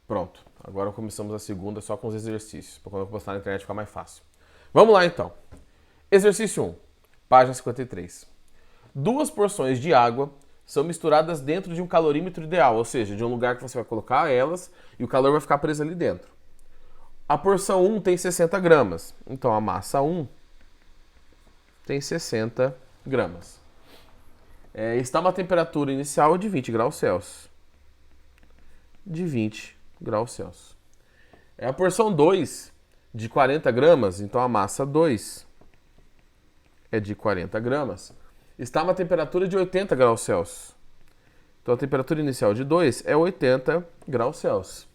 Pronto. Agora começamos a segunda só com os exercícios, para quando eu postar na internet ficar mais fácil. Vamos lá então. Exercício 1, página 53. Duas porções de água são misturadas dentro de um calorímetro ideal, ou seja, de um lugar que você vai colocar elas e o calor vai ficar preso ali dentro. A porção 1 tem 60 gramas, então a massa 1 tem 60 gramas. Está uma temperatura inicial de 20 graus Celsius. De 20 graus Celsius. A porção 2 de 40 gramas, então a massa 2 é de 40 gramas, está uma temperatura de 80 graus Celsius. Então a temperatura inicial de 2 é 80 graus Celsius.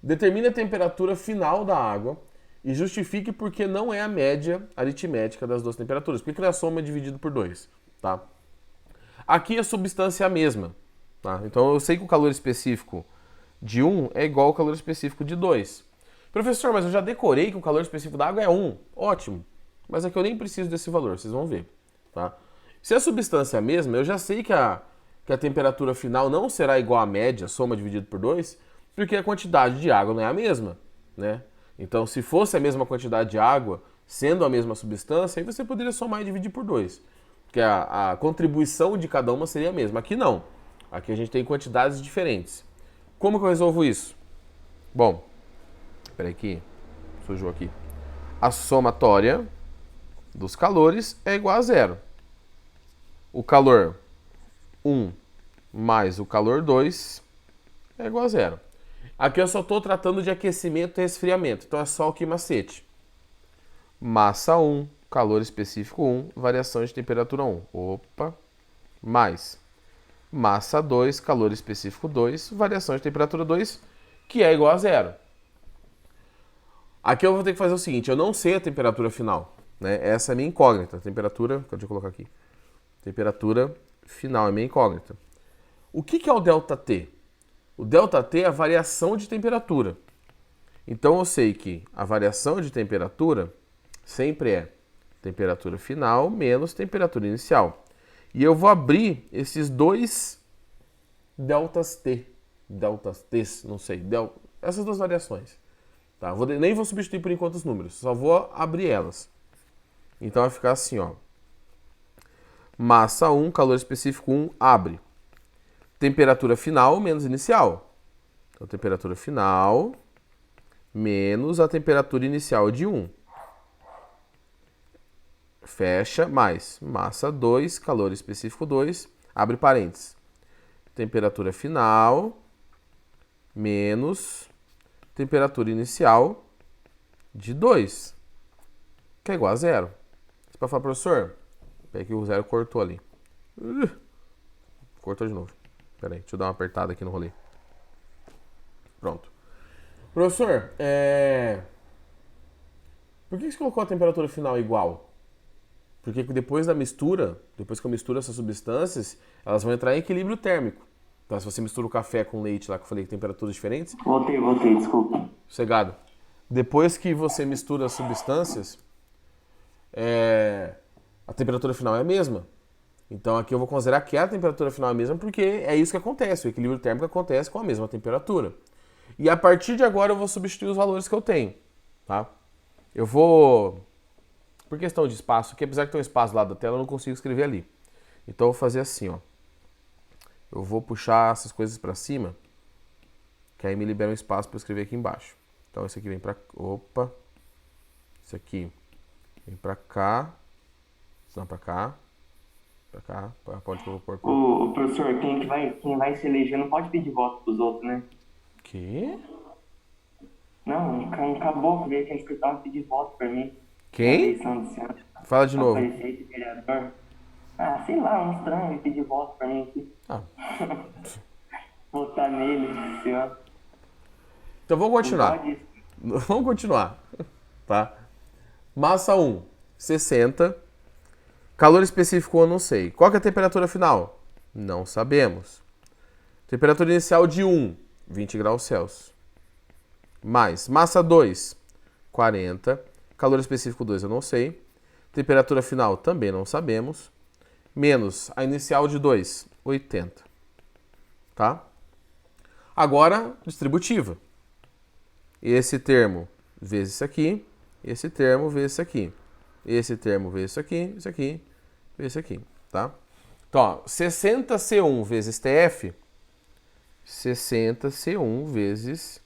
Determine a temperatura final da água e justifique por que não é a média aritmética das duas temperaturas. Por que a soma é dividido por 2? Tá? Aqui a substância é a mesma. Tá? Então eu sei que o calor específico de 1 é igual ao calor específico de 2. Professor, mas eu já decorei que o calor específico da água é 1. Ótimo. Mas aqui eu nem preciso desse valor, vocês vão ver. Tá? Se a substância é a mesma, eu já sei que a temperatura final não será igual à média, soma dividido por 2, porque a quantidade de água não é a mesma. Né? Então, se fosse a mesma quantidade de água, sendo a mesma substância, aí você poderia somar e dividir por 2. Porque a contribuição de cada uma seria a mesma. Aqui não. Aqui a gente tem quantidades diferentes. Como que eu resolvo isso? Bom, peraí que sujou aqui. A somatória dos calores é igual a 0. O calor 1 mais o calor 2 é igual a 0. Aqui eu só estou tratando de aquecimento e resfriamento, então é só o que macete. Massa 1, calor específico 1, variação de temperatura 1. Opa, mais massa 2, calor específico 2, variação de temperatura 2, que é igual a 0. Aqui eu vou ter que fazer o seguinte, eu não sei a temperatura final, né? Essa é a minha incógnita, temperatura, deixa eu colocar aqui. Temperatura final é minha incógnita. O que é o ΔT? O ΔT é a variação de temperatura. Então eu sei que a variação de temperatura sempre é temperatura final menos temperatura inicial. E eu vou abrir esses dois ΔT, não sei, essas duas variações. Tá? Nem vou substituir por enquanto os números, só vou abrir elas. Então vai ficar assim, ó. Massa 1, calor específico 1, abre. Temperatura final menos inicial. Então, temperatura final menos a temperatura inicial de 1. Fecha, mais massa 2, calor específico 2, abre parênteses. Temperatura final menos temperatura inicial de 2, que é igual a 0. Você pode falar, professor, peraí que o 0 cortou ali. Cortou de novo. Peraí, deixa eu dar uma apertada aqui no rolê. Pronto. Professor, por que você colocou a temperatura final igual? Porque depois da mistura, depois que eu misturo essas substâncias, elas vão entrar em equilíbrio térmico. Então, se você mistura o café com leite lá, que eu falei que temperaturas diferentes... Voltei, desculpa. Sossegado. Depois que você mistura as substâncias, a temperatura final é a mesma. Então aqui eu vou considerar que a temperatura final é a mesma porque é isso que acontece. O equilíbrio térmico acontece com a mesma temperatura. E a partir de agora eu vou substituir os valores que eu tenho. Tá? Eu vou... Por questão de espaço, que apesar de ter um espaço lá da tela, eu não consigo escrever ali. Então eu vou fazer assim, ó. Eu vou puxar essas coisas para cima, que aí me libera um espaço para eu escrever aqui embaixo. Então esse aqui vem para... Opa! Esse aqui vem para cá. Não, para cá. Pra cá, pode que eu vou pôr. O professor, quem vai se eleger não pode pedir voto pros outros, né? Que? Não, um caboclo veio aqui no escritório pedir voto pra mim. Na Quem? eleição desse ano. Fala de novo. Aparecer de vereador. Ah, sei lá, um estranho veio pedir voto pra mim aqui. Ah. Votar nele esse ano. Então vamos continuar. Não pode isso. Vamos continuar. Tá? Massa 1, 60. Calor específico eu não sei. Qual que é a temperatura final? Não sabemos. Temperatura inicial de 1, 20 graus Celsius. Mais massa 2, 40. Calor específico 2 eu não sei. Temperatura final também não sabemos. Menos a inicial de 2, 80. Tá? Agora, distributiva. esse termo vezes isso aqui, esse termo vezes isso aqui, esse termo vezes isso aqui, vezes isso aqui, tá? Então, ó, 60C1 vezes TF, 60C1 vezes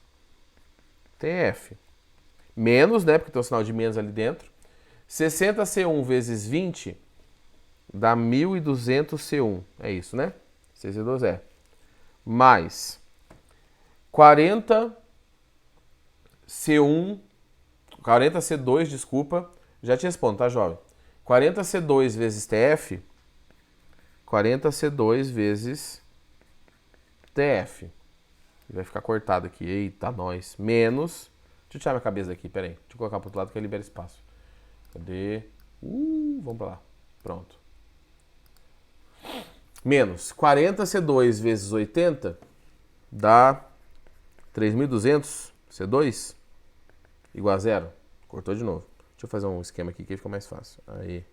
TF. Menos, né, porque tem um sinal de menos ali dentro. 60C1 vezes 20 dá 1200C1. É isso, né? 6 e 2 é. Mais 40C2, desculpa. Já te respondo, tá, jovem? 40C2 vezes TF. 40C2 vezes TF. Vai ficar cortado aqui. Eita, nós. Menos. Deixa eu tirar minha cabeça daqui, pera aí. Deixa eu colocar pro outro lado que aí libera espaço. Cadê? Vamos pra lá. Pronto. Menos 40C2 vezes 80 dá 3.200 C2 igual a zero. Cortou de novo. Deixa eu fazer um esquema aqui que fica mais fácil. Aí.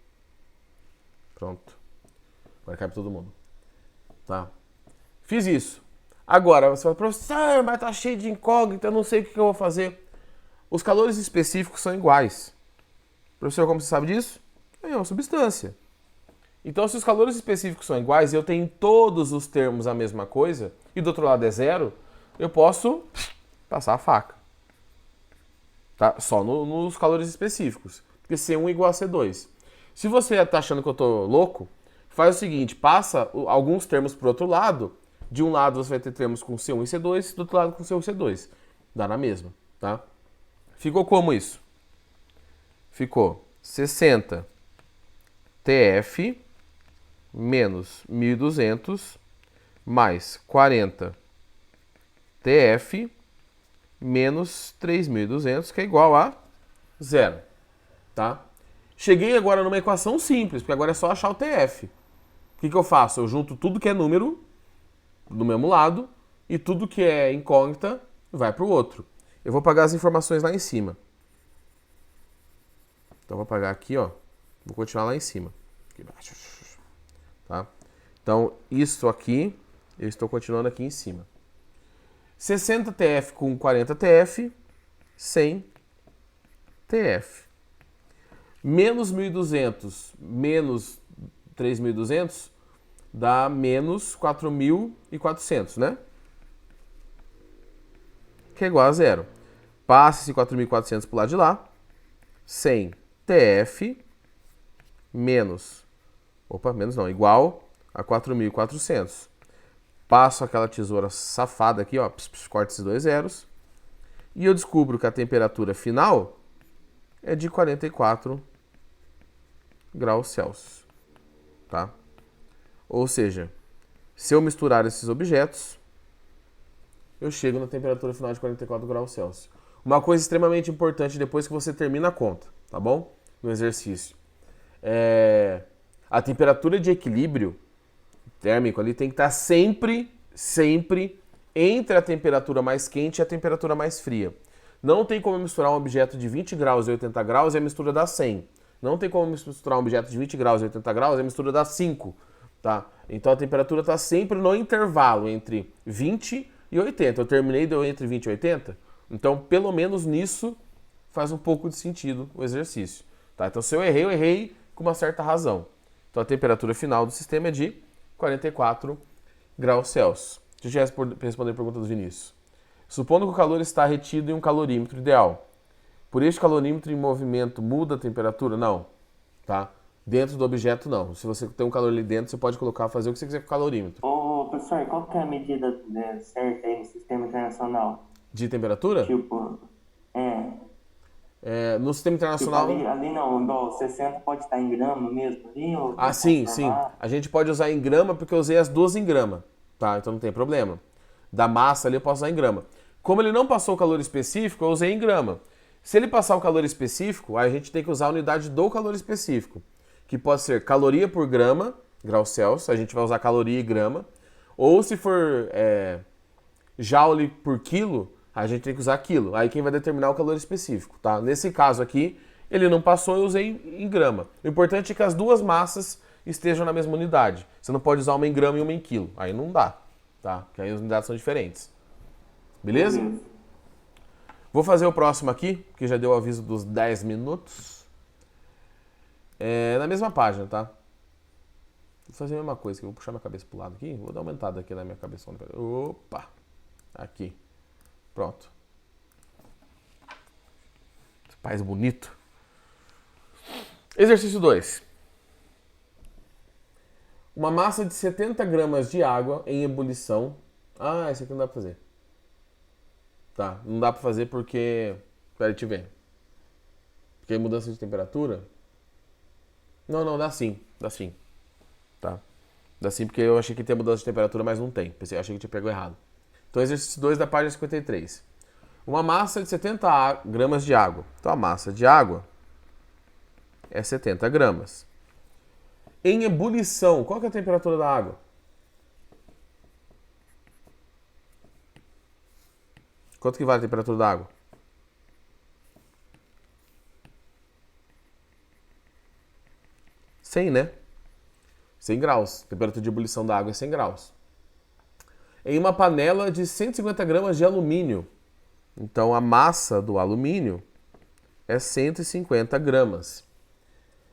Pronto. Agora cabe todo mundo. Tá? Fiz isso. Agora, você fala, professor, mas tá cheio de incógnita, eu não sei o que eu vou fazer. Os calores específicos são iguais. Professor, como você sabe disso? É uma substância. Então, se os calores específicos são iguais e eu tenho em todos os termos a mesma coisa, e do outro lado é zero, eu posso passar a faca. Tá? Só nos calores específicos. Porque C1 é igual a C2. Se você está achando que eu estou louco, faz o seguinte, passa alguns termos para o outro lado. De um lado você vai ter termos com C1 e C2, do outro lado com C1 e C2. Dá na mesma, tá? Ficou como isso? Ficou 60 TF menos 1.200 mais 40 TF menos 3.200, que é igual a zero, tá? Cheguei agora numa equação simples, porque agora é só achar o TF. O que eu faço? Eu junto tudo que é número do mesmo lado e tudo que é incógnita vai para o outro. Eu vou apagar as informações lá em cima. Então, vou apagar aqui, ó. Vou continuar lá em cima. Aqui embaixo. Tá? Então, isso aqui, eu estou continuando aqui em cima. 60 TF com 40 TF, 100 TF. Menos 1.200 menos 3.200 dá menos 4.400, né? Que é igual a zero. Passa esse 4.400 para o lado de lá. 100 TF menos... Opa, menos não. Igual a 4.400. Passo aquela tesoura safada aqui, ó. Corta esses dois zeros. E eu descubro que a temperatura final é de 44 graus Celsius. Tá? Ou seja, se eu misturar esses objetos, eu chego na temperatura final de 44 graus Celsius. Uma coisa extremamente importante depois que você termina a conta, tá bom? No exercício. A temperatura de equilíbrio térmico ali tem que estar sempre entre a temperatura mais quente e a temperatura mais fria. Não tem como misturar um objeto de 20 graus e 80 graus e a mistura dá 100. Não tem como misturar um objeto de 20 graus e 80 graus e a mistura dá 5. Tá? Então a temperatura está sempre no intervalo entre 20 e 80. Eu terminei deu entre 20 e 80. Então, pelo menos nisso, faz um pouco de sentido o exercício. Tá? Então, se eu errei com uma certa razão. Então, a temperatura final do sistema é de 44 graus Celsius. Deixa eu responder a pergunta do Vinícius. Supondo que o calor está retido em um calorímetro ideal. Por este calorímetro em movimento muda a temperatura? Não. Tá? Dentro do objeto, não. Se você tem um calor ali dentro, você pode fazer o que você quiser com o calorímetro. Ô, professor, qual que é a medida certa aí no sistema internacional? De temperatura? Tipo, No sistema internacional... ali não, igual 60 pode estar em grama mesmo ali? Ou sim. A gente pode usar em grama porque eu usei as duas em grama. Tá? Então não tem problema. Da massa ali eu posso usar em grama. Como ele não passou o calor específico, eu usei em grama. Se ele passar o calor específico, aí a gente tem que usar a unidade do calor específico. Que pode ser caloria por grama, graus Celsius, a gente vai usar caloria e grama. Ou se for joule por quilo, a gente tem que usar quilo. Aí quem vai determinar o calor específico, tá? Nesse caso aqui, ele não passou, eu usei em grama. O importante é que as duas massas estejam na mesma unidade. Você não pode usar uma em grama e uma em quilo. Aí não dá, tá? Porque aí as unidades são diferentes. Beleza? Vou fazer o próximo aqui, que já deu o aviso dos 10 minutos. É na mesma página, tá? Vou fazer a mesma coisa, que eu vou puxar minha cabeça pro lado aqui. Vou dar uma aumentada aqui na minha cabeça. Opa! Aqui. Pronto. Esse país bonito. Exercício 2. Uma massa de 70 gramas de água em ebulição. Ah, esse aqui não dá pra fazer. Tá, não dá pra fazer porque... Pera aí, te ver. Porque mudança de temperatura... Não, dá sim. Dá sim. Tá? Dá sim porque eu achei que tinha mudança de temperatura, mas não tem. Achei que tinha pegado errado. Então, exercício 2 da página 53. Uma massa de 70 gramas de água. Então, a massa de água é 70 gramas. Em ebulição, qual que é a temperatura da água? Quanto que vale a temperatura da água? 100, né? 100 graus. A temperatura de ebulição da água é 100 graus. Em uma panela de 150 gramas de alumínio. Então, a massa do alumínio é 150 gramas.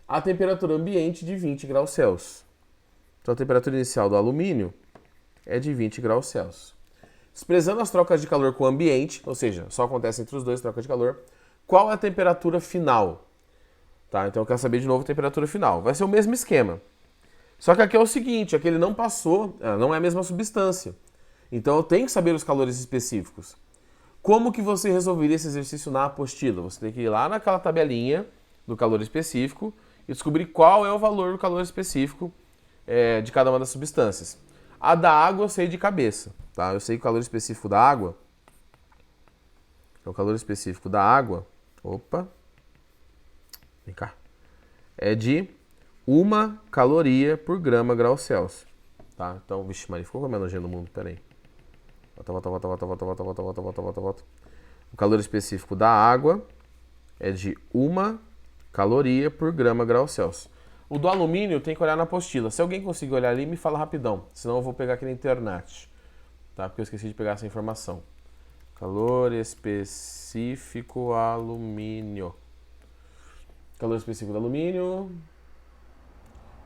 A temperatura ambiente de 20 graus Celsius. Então, a temperatura inicial do alumínio é de 20 graus Celsius. Desprezando as trocas de calor com o ambiente, ou seja, só acontece entre os dois trocas de calor, qual é a temperatura final? Tá, então eu quero saber de novo a temperatura final. Vai ser o mesmo esquema. Só que aqui é o seguinte, aqui ele não passou, não é a mesma substância. Então eu tenho que saber os calores específicos. Como que você resolveria esse exercício na apostila? Você tem que ir lá naquela tabelinha do calor específico e descobrir qual é o valor do calor específico de cada uma das substâncias. A da água eu sei de cabeça, tá? Eu sei que o calor específico da água... O calor específico da água... Opa! Vem cá. É de 1 caloria por grama grau Celsius. Tá? Então, vixe, Maria, ficou com a minha nojinha no mundo, peraí. Volta. O calor específico da água é de 1 caloria por grama grau Celsius. O do alumínio tem que olhar na apostila. Se alguém conseguir olhar ali, me fala rapidão. Senão eu vou pegar aqui na internet. Tá? Porque eu esqueci de pegar essa informação. Calor específico alumínio. Calor específico do alumínio.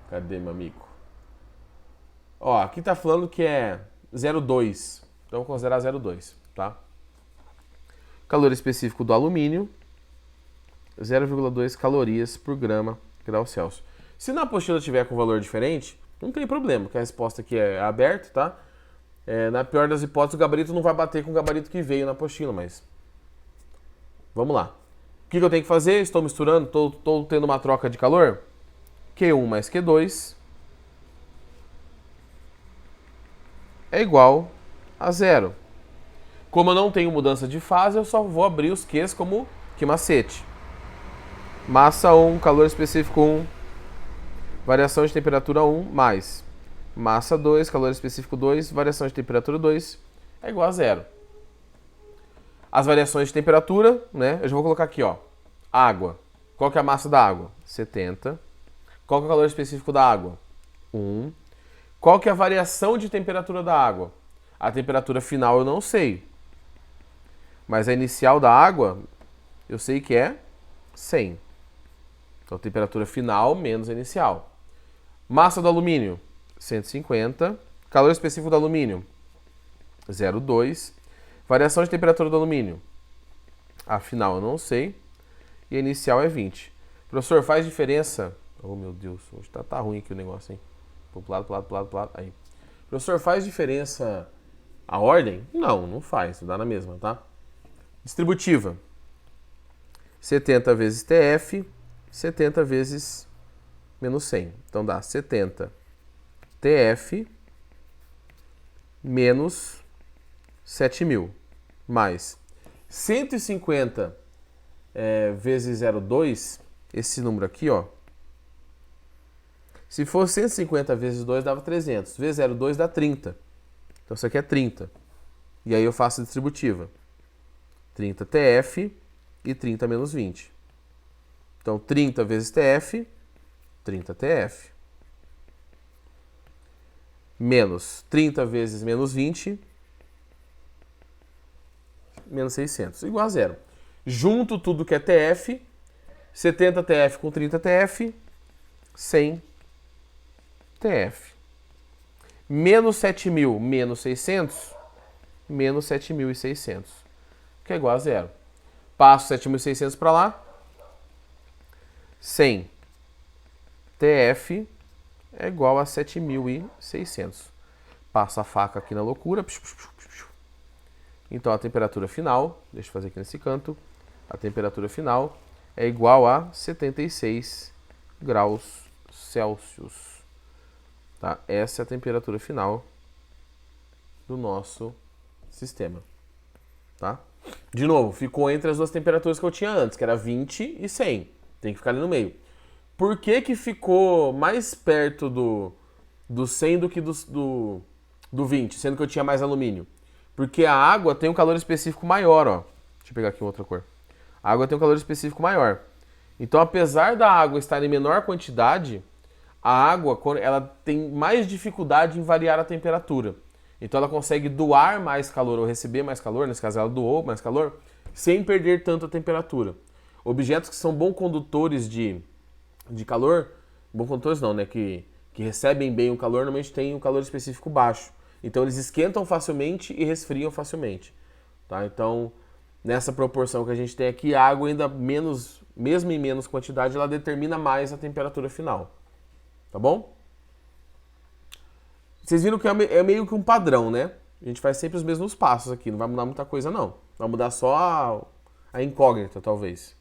Cadê, meu amigo? Ó, aqui tá falando que é 0,2. Então vou considerar 0,2, tá? Calor específico do alumínio, 0,2 calorias por grama grau Celsius. Se na apostila tiver com valor diferente, não tem problema, porque a resposta aqui é aberta, tá? Na pior das hipóteses, o gabarito não vai bater com o gabarito que veio na apostila, mas... Vamos lá. O que eu tenho que fazer? Estou misturando, estou tendo uma troca de calor. Q1 mais Q2 é igual a 0. Como eu não tenho mudança de fase, eu só vou abrir os Qs como que macete. Massa 1, calor específico 1, variação de temperatura 1, mais massa 2, calor específico 2, variação de temperatura 2, é igual a 0. As variações de temperatura, né? Eu já vou colocar aqui, ó. Água. Qual que é a massa da água? 70. Qual que é o calor específico da água? 1. Qual que é a variação de temperatura da água? A temperatura final eu não sei. Mas a inicial da água, eu sei que é 100. Então, temperatura final menos a inicial. Massa do alumínio, 150. Calor específico do alumínio, 0,2. Variação de temperatura do alumínio, a final eu não sei. E a inicial é 20. Professor, faz diferença... Oh, meu Deus, hoje tá ruim aqui o negócio, hein? Pro lado. Aí. Professor, faz diferença a ordem? Não, não faz, dá na mesma, tá? Distributiva. 70 vezes TF, 70 vezes menos 100. Então dá 70 TF menos 7.000 mais 150 vezes 0,2, esse número aqui, ó. Se for 150 vezes 2, dava 300. Vezes 0,2 dá 30. Então isso aqui é 30. E aí eu faço a distributiva. 30 TF e 30 menos 20. Então 30 vezes TF, 30 TF. Menos 30 vezes menos 20. menos 600, igual a zero. Junto tudo que é TF, 70 TF com 30 TF, 100 TF. Menos 7.000 menos 600, menos 7.600, que é igual a zero. Passo 7.600 para lá, 100 TF é igual a 7.600. Passo a faca aqui na loucura. Então a temperatura final, deixa eu fazer aqui nesse canto, a temperatura final é igual a 76 graus Celsius. Tá? Essa é a temperatura final do nosso sistema. Tá? De novo, ficou entre as duas temperaturas que eu tinha antes, que era 20 e 100. Tem que ficar ali no meio. Por que que ficou mais perto do 100 do que do 20, sendo que eu tinha mais alumínio? Porque a água tem um calor específico maior, ó. Deixa eu pegar aqui outra cor. A água tem um calor específico maior. Então, apesar da água estar em menor quantidade, a água ela tem mais dificuldade em variar a temperatura. Então, ela consegue doar mais calor ou receber mais calor, nesse caso ela doou mais calor, sem perder tanto a temperatura. Objetos que são bons condutores de calor, bons condutores não, né? Que recebem bem o calor, normalmente têm um calor específico baixo. Então eles esquentam facilmente e resfriam facilmente. Tá? Então, nessa proporção que a gente tem aqui, a água ainda menos, mesmo em menos quantidade, ela determina mais a temperatura final. Tá bom? Vocês viram que é meio que um padrão, né? A gente faz sempre os mesmos passos aqui, não vai mudar muita coisa não. Vai mudar só a incógnita, talvez.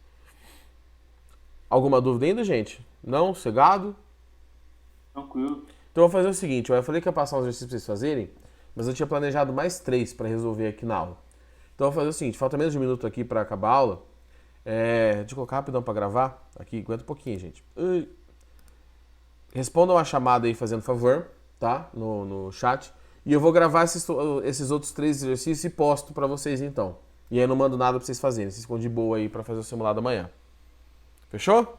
Alguma dúvida ainda, gente? Não? Cegado? Tranquilo. Então eu vou fazer o seguinte, eu falei que ia passar um exercício pra vocês fazerem, mas eu tinha planejado mais 3 para resolver aqui na aula. Então eu vou fazer o seguinte, falta menos de um minuto aqui para acabar a aula. Deixa eu colocar rapidão para gravar. Aqui, aguenta um pouquinho, gente. Respondam a chamada aí, fazendo favor, tá? No chat. E eu vou gravar esses outros 3 exercícios e posto para vocês então. E aí eu não mando nada para vocês fazerem, vocês ficam de boa aí para fazer o simulado amanhã. Fechou?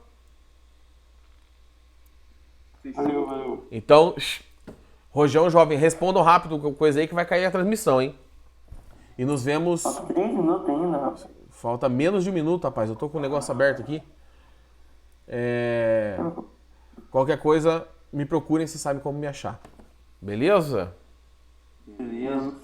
Valeu. Então, Rojão Jovem, respondam rápido coisa aí que vai cair a transmissão, hein? E nos vemos... Falta 3 minutos ainda, rapaz. Falta menos de um minuto, rapaz. Eu tô com o negócio aberto aqui. Qualquer coisa, me procurem, vocês sabem como me achar. Beleza? Beleza.